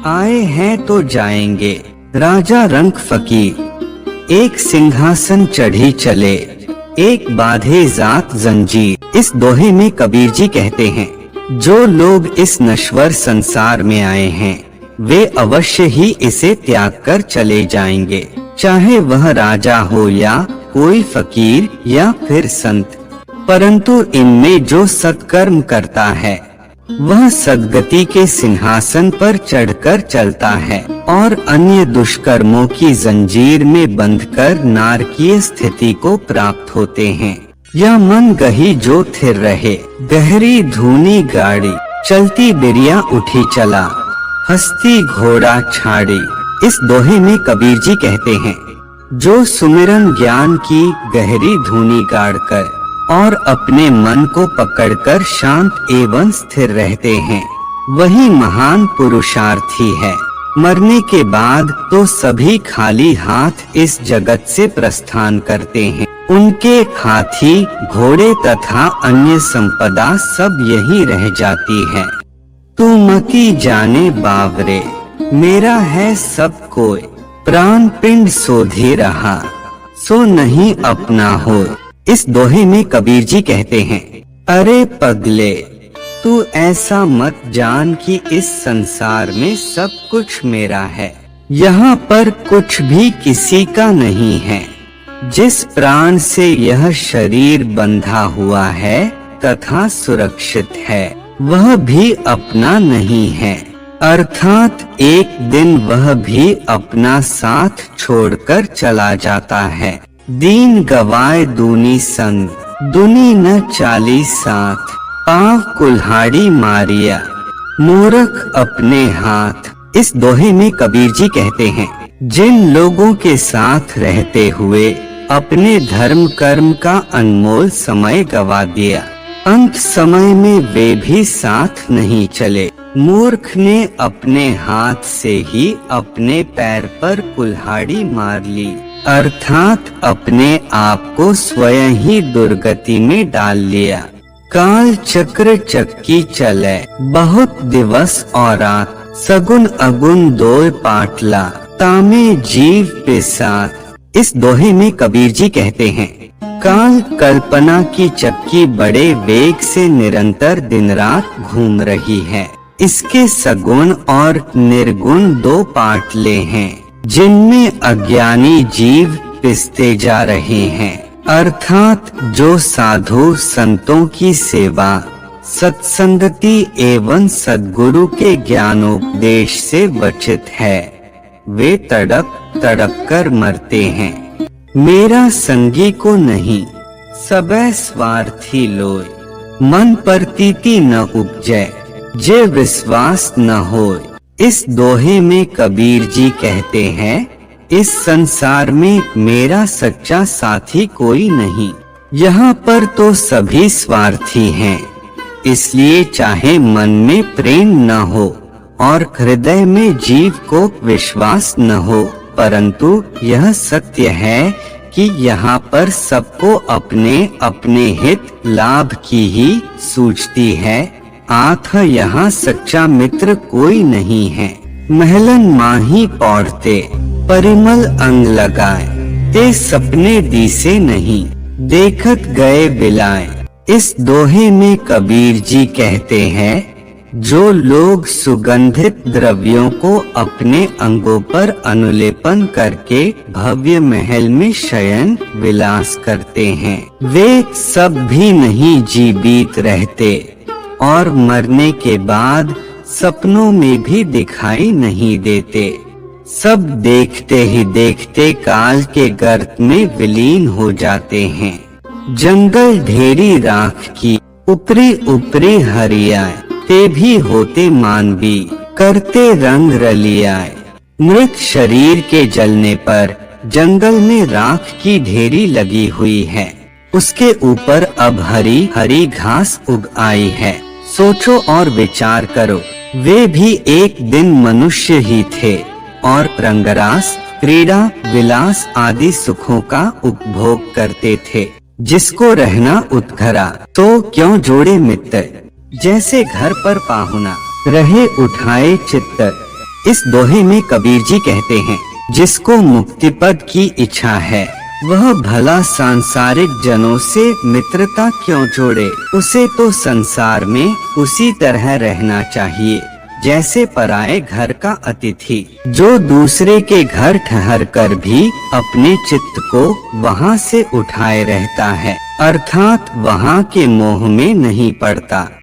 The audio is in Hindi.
आए हैं तो जाएंगे। राजा रंक फकीर। एक सिंहासन चढ़ी चले, एक बाधे जात जंजीर। इस दोहे में कबीर जी कहते हैं, जो लोग इस नश्वर संसार में आए हैं वे अवश्य ही इसे त्याग कर चले जाएंगे, चाहे वह राजा हो या कोई फकीर या फिर संत। परंतु इनमें जो सत्कर्म करता है वह सद्गति के सिंहासन पर चढ़कर चलता है और अन्य दुष्कर्मों की जंजीर में बंधकर नारकीय स्थिति को प्राप्त होते हैं। यह मन गही जो थिर रहे, गहरी धूनी गाड़ी, चलती बिरिया उठी चला, हस्ती घोड़ा छाड़ी। इस दोहे में कबीर जी कहते हैं, जो सुमिरन ज्ञान की गहरी धूनी गाड़कर और अपने मन को पकड़कर शांत एवं स्थिर रहते हैं, वही महान पुरुषार्थी है। मरने के बाद तो सभी खाली हाथ इस जगत से प्रस्थान करते हैं। उनके हाथी, घोड़े तथा अन्य संपदा सब यहीं रह जाती है। तू मती जाने बावरे, मेरा है सब कोई, प्राण पिंड सोधे रहा, सो नहीं अपना हो। इस दोहे में कबीर जी कहते हैं, अरे पगले, तू ऐसा मत जान कि इस संसार में सब कुछ मेरा है। यहाँ पर कुछ भी किसी का नहीं है। जिस प्राण से यह शरीर बंधा हुआ है तथा सुरक्षित है, वह भी अपना नहीं है। अर्थात एक दिन वह भी अपना साथ छोड़कर चला जाता है। दीन गवाए दूनी संग, दुनी न चाली साथ, पाँव कुल्हाड़ी मारिया, मूर्ख अपने हाथ। इस दोहे में कबीर जी कहते हैं, जिन लोगों के साथ रहते हुए अपने धर्म कर्म का अनमोल समय गवा दिया, अंत समय में वे भी साथ नहीं चले, मूर्ख ने अपने हाथ से ही अपने पैर पर कुल्हाड़ी मार ली, अर्थात अपने आप को स्वयं ही दुर्गति में डाल लिया। काल चक्र चक्की चले, बहुत दिवस और रात, सगुन अगुन दोय पाटला, तामे जीव पिसात। इस दोहे में कबीर जी कहते हैं, काल कल्पना की चक्की बड़े वेग से निरंतर दिन रात घूम रही है। इसके सगुण और निर्गुण दो पाटले हैं, जिनमें अज्ञानी जीव पिसते जा रहे हैं। अर्थात जो साधु संतों की सेवा, सत्संगति एवं सद्गुरु के ज्ञानोपदेश से वंचित है, वे तड़प तड़प कर मरते हैं। मेरा संगी को नहीं, सबे स्वार्थी लोय, मन परतीति न उपजै, जे विश्वास न होय। इस दोहे में कबीर जी कहते हैं, इस संसार में मेरा सच्चा साथी कोई नहीं। यहाँ पर तो सभी स्वार्थी हैं, इसलिए चाहे मन में प्रेम न हो और हृदय में जीव को विश्वास न हो, परंतु यह सत्य है कि यहाँ पर सबको अपने अपने हित लाभ की ही सूझती है। आथ यहाँ सच्चा मित्र कोई नहीं है। महलन माही पौड़ते, परिमल अंग लगाए, ते सपने दिसे नहीं, देखत गए बिलाए। इस दोहे में कबीर जी कहते हैं, जो लोग सुगंधित द्रव्यों को अपने अंगों पर अनुलेपन करके भव्य महल में शयन विलास करते हैं, वे सब भी नहीं जीवित रहते और मरने के बाद सपनों में भी दिखाई नहीं देते। सब देखते ही देखते काल के गर्त में विलीन हो जाते हैं। जंगल ढेरी राख की, ऊपरी ऊपरी हरियाए, ते भी होते मानवी, करते रंग रलियाए। मृत शरीर के जलने पर जंगल में राख की ढेरी लगी हुई है, उसके ऊपर अब हरी हरी घास उग आई है। सोचो और विचार करो, वे भी एक दिन मनुष्य ही थे और रंगरास, क्रीड़ा, विलास आदि सुखों का उपभोग करते थे। जिसको रहना उतघरा, तो क्यों जोड़े मित्र। जैसे घर पर पाहुना, रहे उठाए चित्त, इस दोहे में कबीर जी कहते हैं, जिसको मुक्ति पद की इच्छा है वह भला सांसारिक जनों से मित्रता क्यों जोड़े। उसे तो संसार में उसी तरह रहना चाहिए जैसे पराये घर का अतिथि, जो दूसरे के घर ठहर कर भी अपने चित्त को वहाँ से उठाए रहता है, अर्थात वहाँ के मोह में नहीं पड़ता।